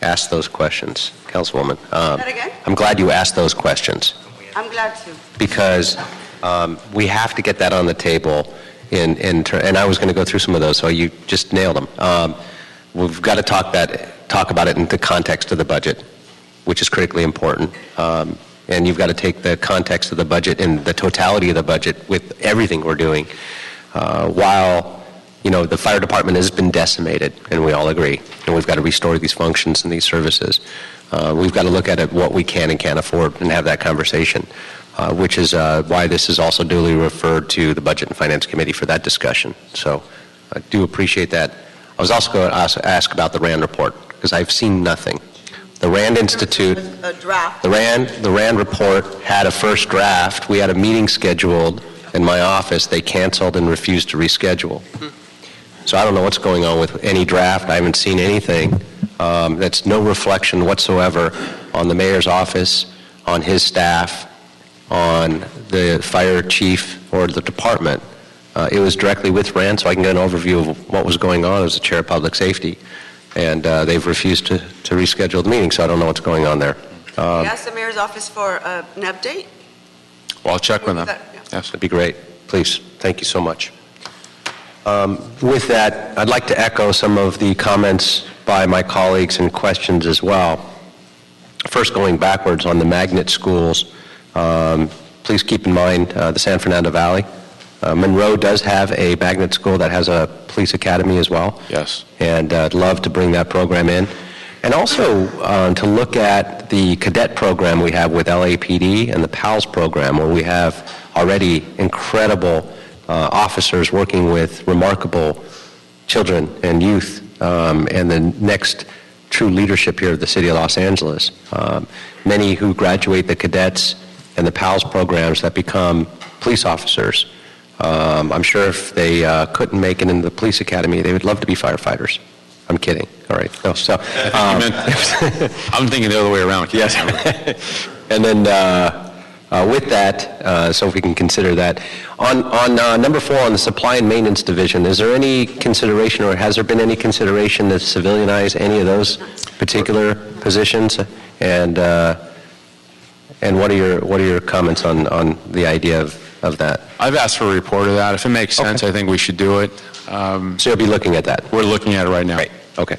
Speaker 1: asked those questions, Councilwoman.
Speaker 8: That again?
Speaker 1: I'm glad you asked those questions
Speaker 8: I'm glad to.
Speaker 1: because we have to get that on the table and I was going to go through some of those, so you just nailed them. We've got to talk about it in the context of the budget, which is critically important. And you've got to take the context of the budget and the totality of the budget with everything we're doing. While, the fire department has been decimated, and we all agree, and we've got to restore these functions and these services. We've got to look at it, what we can and can't afford, and have that conversation, which is why this is also duly referred to the Budget and Finance Committee for that discussion. So I do appreciate that. I was also going to ask about the RAND report, because I've seen nothing. The RAND Institute,
Speaker 8: A draft.
Speaker 1: the RAND report had a first draft. We had a meeting scheduled in my office. They canceled and refused to reschedule. So I don't know what's going on with any draft. I haven't seen anything. That's no reflection whatsoever on the mayor's office, on his staff, on the fire chief or the department. It was directly with RAND, so I can get an overview of what was going on as the chair of public safety. And they've refused to reschedule the meeting, so I don't know what's going on there.
Speaker 8: You asked the mayor's office for an update?
Speaker 5: Well, I'll check with them.
Speaker 8: Yeah.
Speaker 5: Yes.
Speaker 1: That'd be great. Please. Thank you so much. With that, I'd like to echo some of the comments by my colleagues and questions as well. First, going backwards on the magnet schools, please keep in mind the San Fernando Valley. Monroe does have a magnet school that has a police academy as well.
Speaker 5: Yes.
Speaker 1: And I'd love to bring that program in. And also to look at the cadet program we have with LAPD and the PALS program, where we have already incredible officers working with remarkable children and youth and the next true leadership here of the city of Los Angeles. Many who graduate the cadets and the PALS programs that become police officers. I'm sure if they couldn't make it into the police academy, they would love to be firefighters. I'm kidding. All right. No, so,
Speaker 5: I'm thinking the other way around.
Speaker 1: yes. And then with that, so if we can consider that. On number 4, on the supply and maintenance division, is there any consideration or has there been any consideration to civilianize any of those particular positions? And what are your comments on the idea of that?
Speaker 5: I've asked for a report of that. If it makes sense, I think we should do it.
Speaker 1: So you'll be looking at that?
Speaker 5: We're looking at it right now.
Speaker 1: Great. Okay.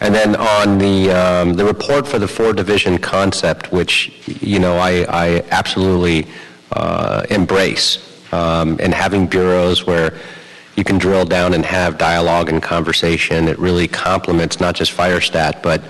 Speaker 1: And then on the report for the 4-division concept, which, I absolutely embrace, and having bureaus where you can drill down and have dialogue and conversation, it really complements not just fire stat, but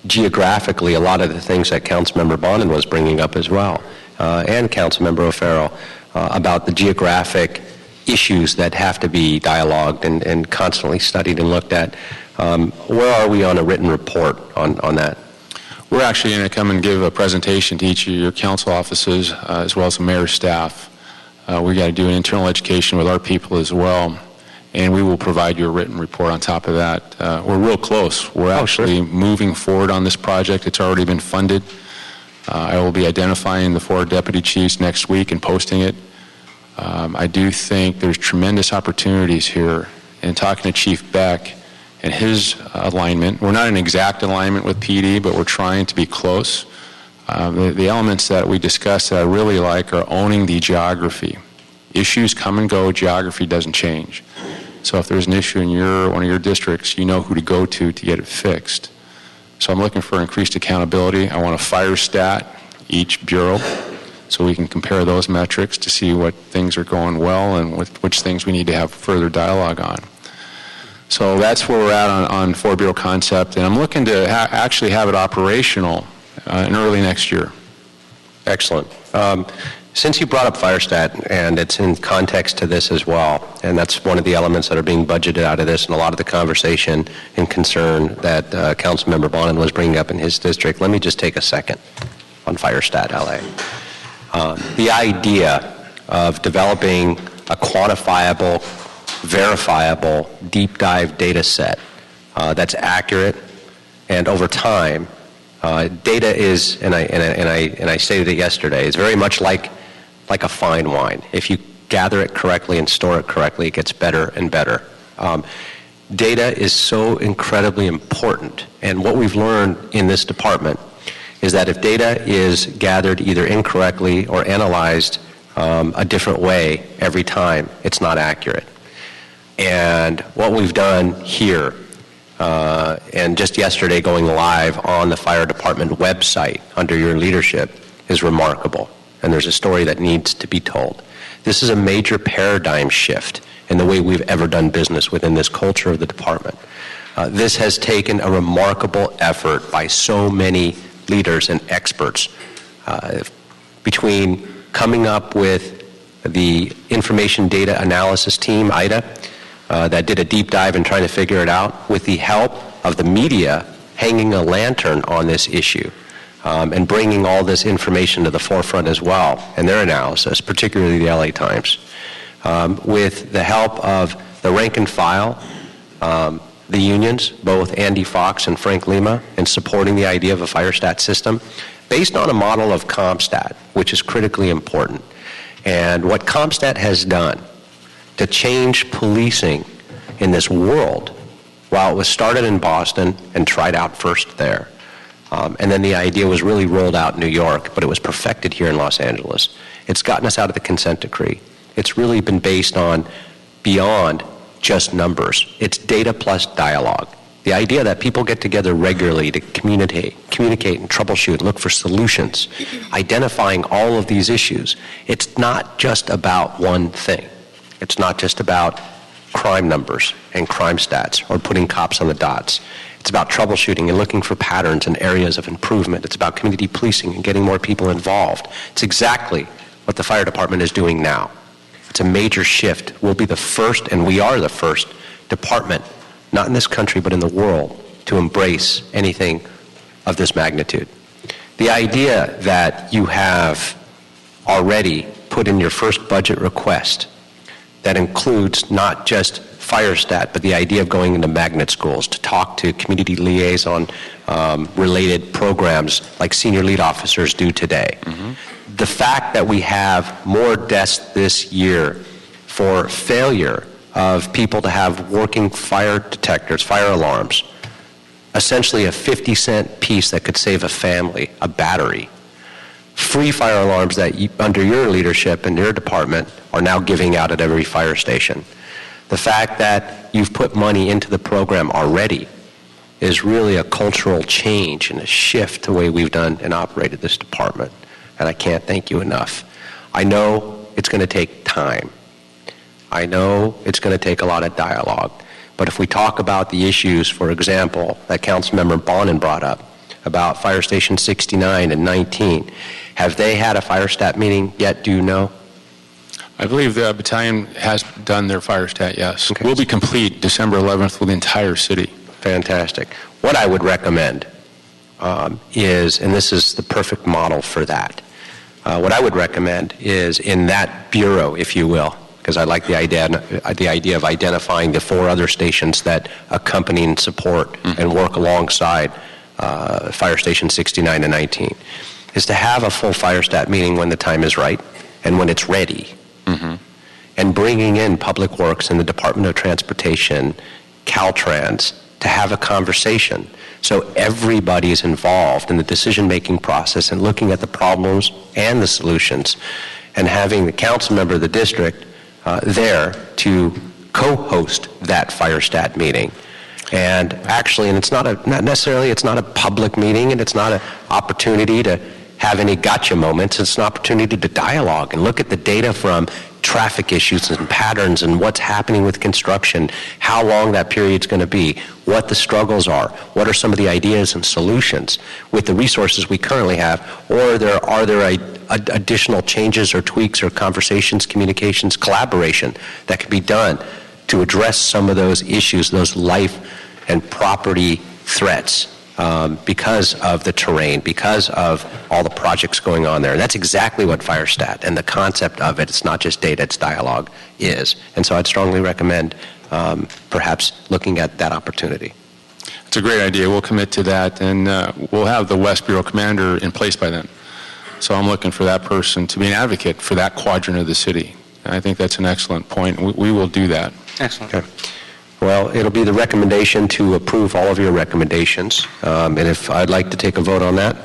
Speaker 1: geographically a lot of the things that Councilmember Bonin was bringing up as well, and Councilmember O'Farrell, about the geographic issues that have to be dialogued and constantly studied and looked at. Where are we on a written report on that?
Speaker 5: We're actually going to come and give a presentation to each of your council offices as well as the mayor's staff. We got to do an internal education with our people as well, and we will provide you a written report on top of that. We're real close. We're actually moving forward on this project. It's already been funded. I will be identifying the 4 deputy chiefs next week and posting it. I do think there's tremendous opportunities here. And talking to Chief Beck and his alignment, we're not in exact alignment with PD, but we're trying to be close. The elements that we discussed that I really like are owning the geography. Issues come and go, geography doesn't change. So if there's an issue in one of your districts, you know who to go to get it fixed. So I'm looking for increased accountability. I want a fire stat, each bureau, so we can compare those metrics to see what things are going well and which things we need to have further dialogue on. So that's where we're at on 4-bureau concept, and I'm looking to actually have it operational in early next year.
Speaker 1: Excellent. Since you brought up FireStat, and it's in context to this as well, and that's one of the elements that are being budgeted out of this, and a lot of the conversation and concern that Councilmember Bonin was bringing up in his district, let me just take a second on FireStat LA. The idea of developing a quantifiable, verifiable, deep dive data set that's accurate, and over time, data is, and I stated it yesterday, is very much like a fine wine. If you gather it correctly and store it correctly, it gets better and better. Data is so incredibly important, and what we've learned in this department is that if data is gathered either incorrectly or analyzed a different way every time, it's not accurate. And what we've done here, and just yesterday going live on the fire department website under your leadership, is remarkable. And there's a story that needs to be told. This is a major paradigm shift in the way we've ever done business within this culture of the department. This has taken a remarkable effort by so many leaders and experts between coming up with the information data analysis team, IDA, that did a deep dive in trying to figure it out, with the help of the media hanging a lantern on this issue and bringing all this information to the forefront as well in their analysis, particularly the LA Times, with the help of the rank and file, the unions, both Andy Fox and Frank Lima, in supporting the idea of a FireStat system based on a model of CompStat, which is critically important. And what CompStat has done to change policing in this world, while it was started in Boston and tried out first there, and then the idea was really rolled out in New York, but it was perfected here in Los Angeles. It's gotten us out of the consent decree. It's really been based on beyond just numbers. It's data plus dialogue. The idea that people get together regularly to communicate and troubleshoot, look for solutions, identifying all of these issues. It's not just about one thing. It's not just about crime numbers and crime stats or putting cops on the dots. It's about troubleshooting and looking for patterns and areas of improvement. It's about community policing and getting more people involved. It's exactly what the fire department is doing now. It's a major shift. We'll be the first, and we are the first department, not in this country but in the world, to embrace anything of this magnitude. The idea that you have already put in your first budget request that includes not just FireStat, but the idea of going into magnet schools to talk to community liaison related programs like senior lead officers do today. Mm-hmm. The fact that we have more deaths this year for failure of people to have working fire detectors, fire alarms, essentially a 50-cent piece that could save a family, a battery. Free fire alarms that under your leadership and your department are now giving out at every fire station. The fact that you've put money into the program already is really a cultural change and a shift the way we've done and operated this department. And I can't thank you enough. I know it's going to take time. I know it's going to take a lot of dialogue. But if we talk about the issues, for example, that Councilmember Bonin brought up, about Fire Station 69 and 19. Have they had a fire stat meeting yet, do you know?
Speaker 5: I believe the battalion has done their fire stat, yes.
Speaker 1: Okay.
Speaker 5: We'll be complete December 11th with the entire city.
Speaker 1: Fantastic. What I would recommend is, and this is the perfect model for that, what I would recommend is in that bureau, if you will, because I like the idea of identifying the 4 other stations that accompany and support and work alongside Fire Station 69 and 19, is to have a full fire stat meeting when the time is right and when it's ready. And bringing in Public Works and the Department of Transportation, Caltrans, to have a conversation so everybody is involved in the decision-making process and looking at the problems and the solutions, and having the council member of the district there to co-host that fire stat meeting. And actually, and it's not a public meeting, and it's not an opportunity to have any gotcha moments. It's an opportunity to dialogue and look at the data from traffic issues and patterns and what's happening with construction, how long that period's going to be, what the struggles are, what are some of the ideas and solutions with the resources we currently have, or are there additional changes or tweaks or conversations, communications, collaboration that can be done to address some of those issues, those life and property threats because of the terrain, because of all the projects going on there. And that's exactly what fire stat and the concept of it, it's not just data, it's dialogue, is. And so I'd strongly recommend perhaps looking at that opportunity.
Speaker 5: It's a great idea. We'll commit to that, and we'll have the West Bureau Commander in place by then. So I'm looking for that person to be an advocate for that quadrant of the city. And I think that's an excellent point. We will do that.
Speaker 6: Excellent.
Speaker 1: Okay. Well, it'll be the recommendation to approve all of your recommendations. And if I'd like to take a vote on that?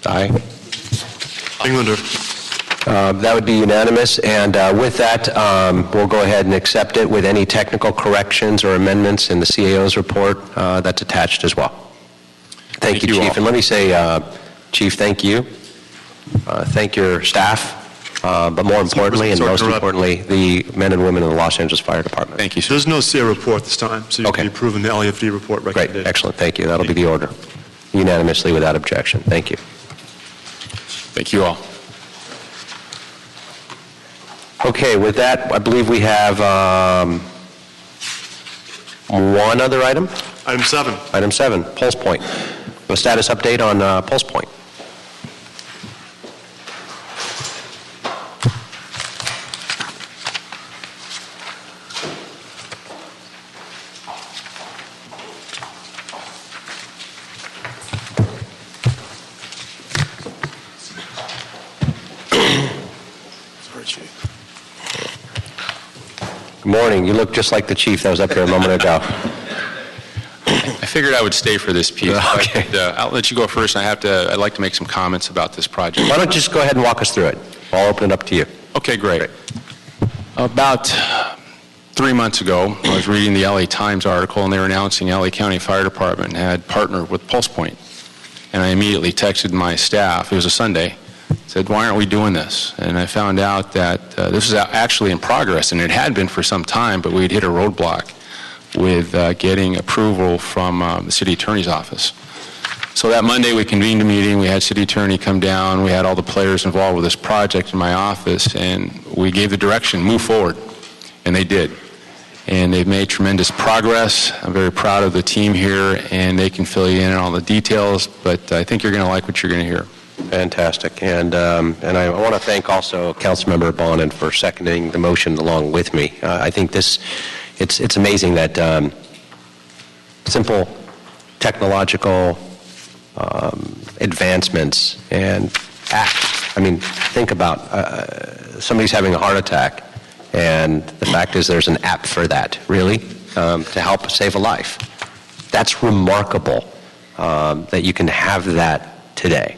Speaker 1: Aye.
Speaker 3: Englander.
Speaker 1: That would be unanimous. And with that, we'll go ahead and accept it with any technical corrections or amendments in the CAO's report that's attached as well. Thank you, Chief.
Speaker 5: all.
Speaker 1: And let me say, Chief, thank you. Thank your staff. But more importantly, and most importantly, the men and women in the Los Angeles Fire Department.
Speaker 5: Thank you, sir.
Speaker 3: There's no CA report this time, so you
Speaker 1: Okay.
Speaker 3: can be approving the LAFD report
Speaker 1: Great,
Speaker 3: recommendation.
Speaker 1: excellent, thank you. That'll be the order. Unanimously without objection. Thank you.
Speaker 5: Thank you all.
Speaker 1: Okay, with that, I believe we have one other item.
Speaker 3: Item 7.
Speaker 1: Item 7, Pulse Point. A status update on Pulse Point. Good morning. You look just like the chief that was up here a moment ago.
Speaker 5: I figured I would stay for this piece.
Speaker 1: Okay.
Speaker 5: But, I'll let you go first. I'd like to make some comments about this project.
Speaker 1: Why don't you just go ahead and walk us through it? I'll open it up to you.
Speaker 5: Okay, great. About 3 months ago, I was reading the LA Times article, and they were announcing LA County Fire Department had partnered with Pulse Point. And I immediately texted my staff. It was a Sunday. Said, why aren't we doing this? And I found out that this was actually in progress, and it had been for some time, but we'd hit a roadblock with getting approval from the city attorney's office. So that Monday we convened a meeting, we had city attorney come down, we had all the players involved with this project in my office, and we gave the direction, move forward, and they did. And they've made tremendous progress. I'm very proud of the team here, and they can fill you in on all the details, but I think you're going to like what you're going to hear.
Speaker 1: Fantastic. And I want to thank also Councilmember Bonin for seconding the motion along with me. I think it's amazing that simple technological advancements and think about somebody's having a heart attack, and the fact is there's an app for that, really, to help save a life. That's remarkable that you can have that today.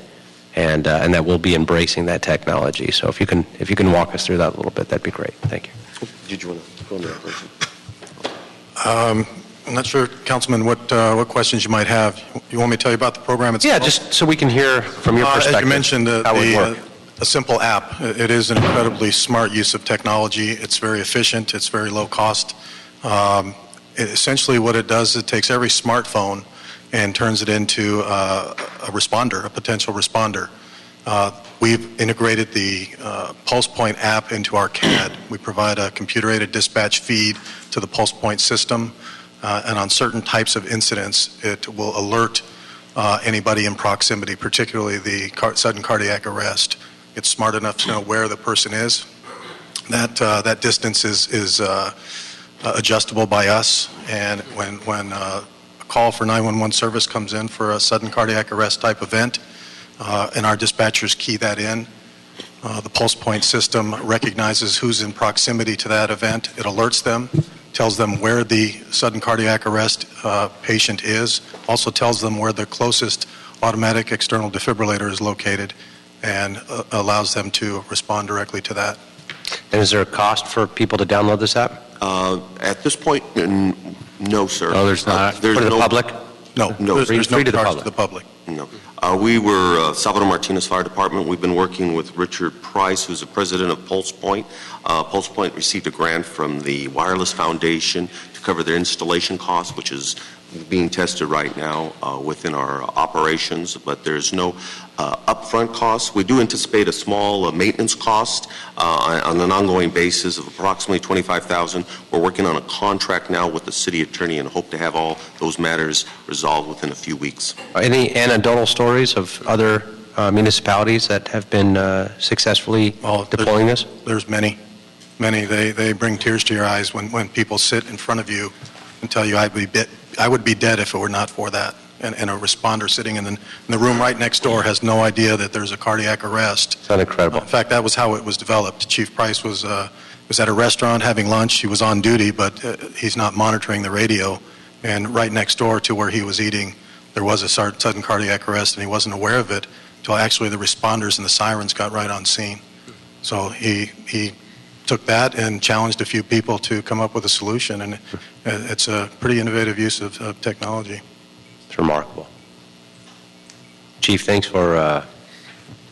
Speaker 1: And that we'll be embracing that technology. So if you can walk us through that a little bit, that'd be great. Thank you.
Speaker 3: Did you want to go into that question?
Speaker 9: I'm not sure, Councilman, what questions you might have. You want me to tell you about the program itself?
Speaker 1: Yeah, just so we can hear from your perspective
Speaker 9: As you mentioned,
Speaker 1: how it would work.
Speaker 9: a simple app. It is an incredibly smart use of technology. It's very efficient. It's very low cost. Essentially what it does, it takes every smartphone and turns it into a responder, a potential responder. We've integrated the PulsePoint app into our CAD. We provide a computer-aided dispatch feed to the PulsePoint system, and on certain types of incidents, it will alert anybody in proximity, particularly the sudden cardiac arrest. It's smart enough to know where the person is. That distance is adjustable by us, and when a call for 911 service comes in for a sudden cardiac arrest type event, and our dispatchers key that in, the PulsePoint system recognizes who's in proximity to that event. It alerts them, tells them where the sudden cardiac arrest patient is, also tells them where the closest automatic external defibrillator is located, and allows them to respond directly to that.
Speaker 1: And is there a cost for people to download this app?
Speaker 10: At this point, no, sir.
Speaker 5: No, there's not.
Speaker 1: For the public?
Speaker 9: No,
Speaker 10: No,
Speaker 9: there's
Speaker 1: free
Speaker 9: no
Speaker 1: to the
Speaker 9: charge
Speaker 1: public.
Speaker 9: to the public.
Speaker 10: No. We were Salvador Martinez Fire Department. We've been working with Richard Price, who's the president of PulsePoint. PulsePoint received a grant from the Wireless Foundation to cover their installation costs, which is being tested right now within our operations, but there's no upfront costs. We do anticipate a small maintenance cost on an ongoing basis of approximately $25,000. We're working on a contract now with the city attorney and hope to have all those matters resolved within a few weeks.
Speaker 1: Any anecdotal stories of other municipalities that have been successfully deploying this?
Speaker 9: There's many. They bring tears to your eyes when people sit in front of you and tell you, I would be dead if it were not for that. And a responder sitting in the room right next door has no idea that there's a cardiac arrest.
Speaker 1: That's incredible.
Speaker 9: In fact, that was how it was developed. Chief Price was at a restaurant having lunch. He was on duty, but he's not monitoring the radio. And right next door to where he was eating, there was a sudden cardiac arrest, and he wasn't aware of it until actually the responders and the sirens got right on scene. So he took that and challenged a few people to come up with a solution, and it's a pretty innovative use of technology.
Speaker 1: It's remarkable. Chief, thanks for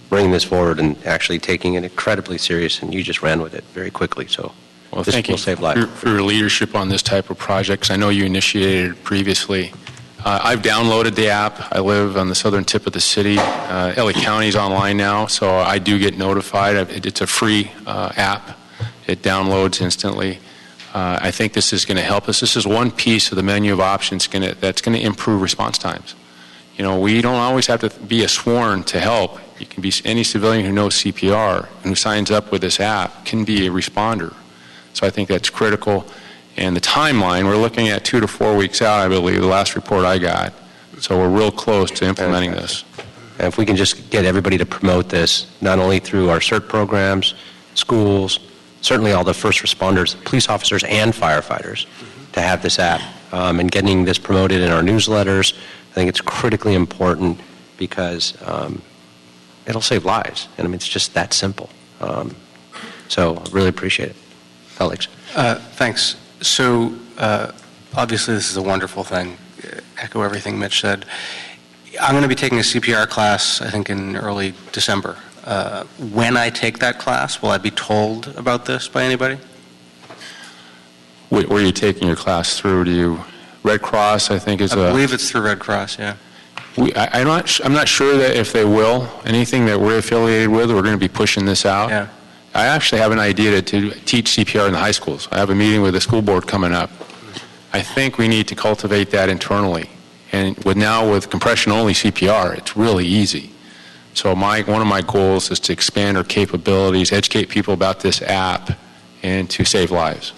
Speaker 1: bringing this forward and actually taking it incredibly serious, and you just ran with it very quickly. So
Speaker 5: Well,
Speaker 1: this
Speaker 5: thank you
Speaker 1: will save lives.
Speaker 5: for your leadership on this type of projects. I know you initiated it previously. I've downloaded the app. I live on the southern tip of the city. LA County's online now, so I do get notified. It's a free app. It downloads instantly. I think this is going to help us. This is one piece of the menu of options that's going to improve response times. You know, we don't always have to be a sworn to help. You can be any civilian who knows CPR and who signs up with this app can be a responder. So I think that's critical. And the timeline, we're looking at 2 to 4 weeks out, I believe, the last report I got. So we're real close to implementing this.
Speaker 1: And if we can just get everybody to promote this, not only through our CERT programs, schools, certainly all the first responders, police officers and firefighters, to have this app, and getting this promoted in our newsletters, I think it's critically important because it'll save lives. And I mean, it's just that simple. So I really appreciate it. Alex.
Speaker 6: Thanks. So obviously this is a wonderful thing. Echo everything Mitch said. I'm going to be taking a CPR class, I think, in early December. When I take that class, will I be told about this by anybody?
Speaker 5: Where are you taking your class through? Do you, Red Cross, I think, is
Speaker 6: I believe it's through Red Cross, yeah.
Speaker 5: I'm not sure that if they will. Anything that we're affiliated with, we're going to be pushing this out.
Speaker 6: Yeah.
Speaker 5: I actually have an idea to teach CPR in the high schools. I have a meeting with the school board coming up. I think we need to cultivate that internally. And with compression-only CPR, it's really easy. So one of my goals is to expand our capabilities, educate people about this app, and to save lives.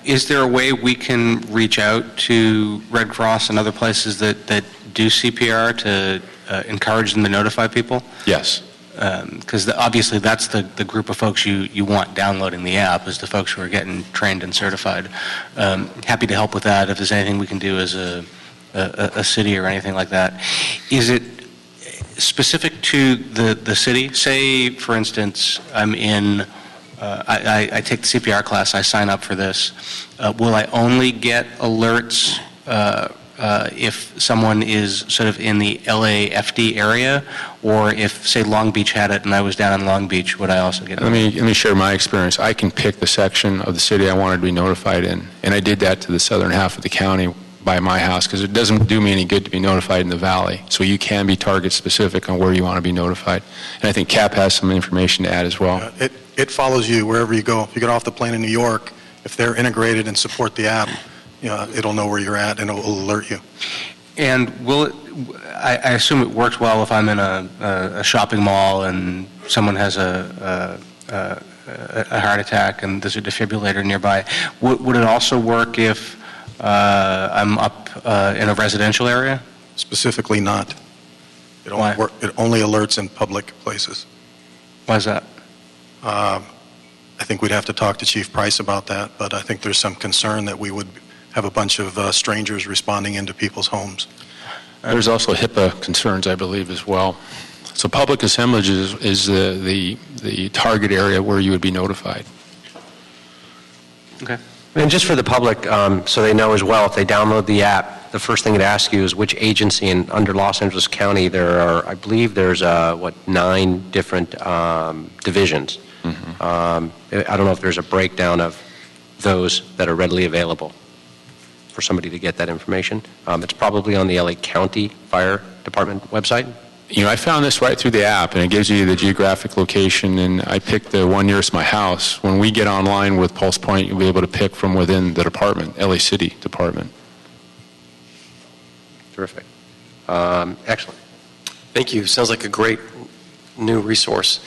Speaker 6: Is there a way we can reach out to Red Cross and other places that do CPR to encourage them to notify people?
Speaker 5: Yes.
Speaker 6: Because obviously that's the group of folks you want downloading the app, is the folks who are getting trained and certified. Happy to help with that if there's anything we can do as a city or anything like that. Is it specific to the city? Say, for instance, I'm in, I take the CPR class, I sign up for this. Will I only get alerts if someone is sort of in the LAFD area, or if, say, Long Beach had it and I was down in Long Beach, would I also get it?
Speaker 5: Let me share my experience. I can pick the section of the city I wanted to be notified in, and I did that to the southern half of the county by my house, because it doesn't do me any good to be notified in the valley. So you can be target specific on where you want to be notified. And I think CAP has some information to add as well.
Speaker 9: It follows you wherever you go. If you get off the plane in New York, if they're integrated and support the app, it'll know where you're at and it'll alert you.
Speaker 6: And I assume it works well if I'm in a shopping mall and someone has a heart attack and there's a defibrillator nearby. Would it also work if I'm up in a residential area?
Speaker 9: Specifically not. It
Speaker 6: Why?
Speaker 9: only alerts in public places.
Speaker 6: Why is that?
Speaker 9: I think we'd have to talk to Chief Price about that, but I think there's some concern that we would have a bunch of strangers responding into people's homes.
Speaker 5: There's also HIPAA concerns, I believe, as well. So public assemblage is the target area where you would be notified.
Speaker 6: Okay.
Speaker 1: And just for the public, so they know as well, if they download the app, the first thing it asks you is which agency, and under Los Angeles County, there are, I believe there's, 9 different divisions. I don't know if there's a breakdown of those that are readily available for somebody to get that information. It's probably on the LA County Fire Department website.
Speaker 5: I found this right through the app, and it gives you the geographic location, and I picked the one nearest my house. When we get online with Pulse Point, you'll be able to pick from within the department, LA City Department.
Speaker 1: Terrific. Excellent.
Speaker 7: Thank you. Sounds like a great new resource.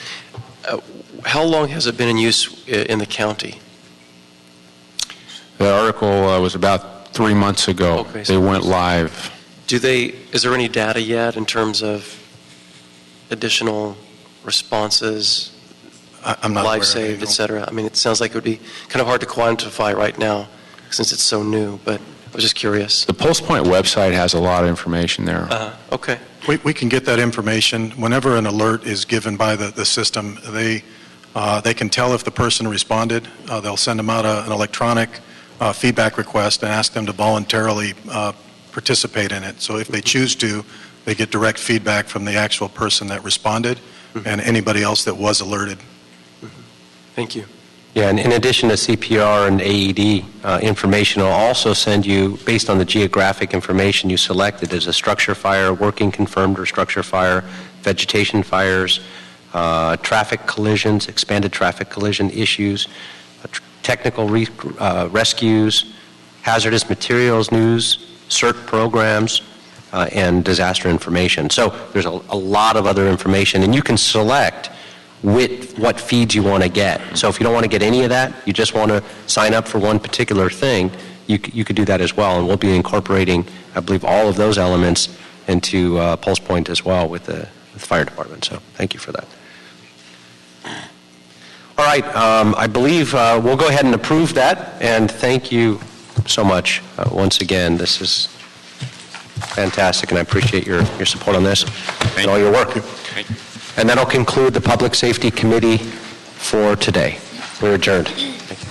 Speaker 7: How long has it been in use in the county?
Speaker 5: The article was about 3 months ago.
Speaker 7: Okay,
Speaker 5: They went live.
Speaker 7: Is there any data yet in terms of additional responses,
Speaker 9: I'm not
Speaker 7: lives
Speaker 9: aware of
Speaker 7: saved,
Speaker 9: any.
Speaker 7: et cetera? I mean, it sounds like it would be kind of hard to quantify right now since it's so new, but I was just curious.
Speaker 5: The Pulse Point website has a lot of information there.
Speaker 7: Okay.
Speaker 9: We can get that information. Whenever an alert is given by the system, they can tell if the person responded. They'll send them out an electronic feedback request and ask them to voluntarily participate in it. So if they choose to, they get direct feedback from the actual person that responded and anybody else that was alerted.
Speaker 7: Thank you.
Speaker 1: Yeah, and in addition to CPR and AED information, it'll also send you, based on the geographic information you selected, as a structure fire, working confirmed or structure fire, vegetation fires, traffic collisions, expanded traffic collision issues, technical rescues, hazardous materials news, CERT programs, and disaster information. So there's a lot of other information, and you can select what feeds you want to get. So if you don't want to get any of that, you just want to sign up for one particular thing, you could do that as well, and we'll be incorporating, I believe, all of those elements into Pulse Point as well with the fire department. So thank you for that. All right, I believe we'll go ahead and approve that, and thank you so much once again. This is fantastic, and I appreciate your support on this and all your work.
Speaker 5: Thank you.
Speaker 1: And that'll conclude the Public Safety Committee for today. We're adjourned. Thank you.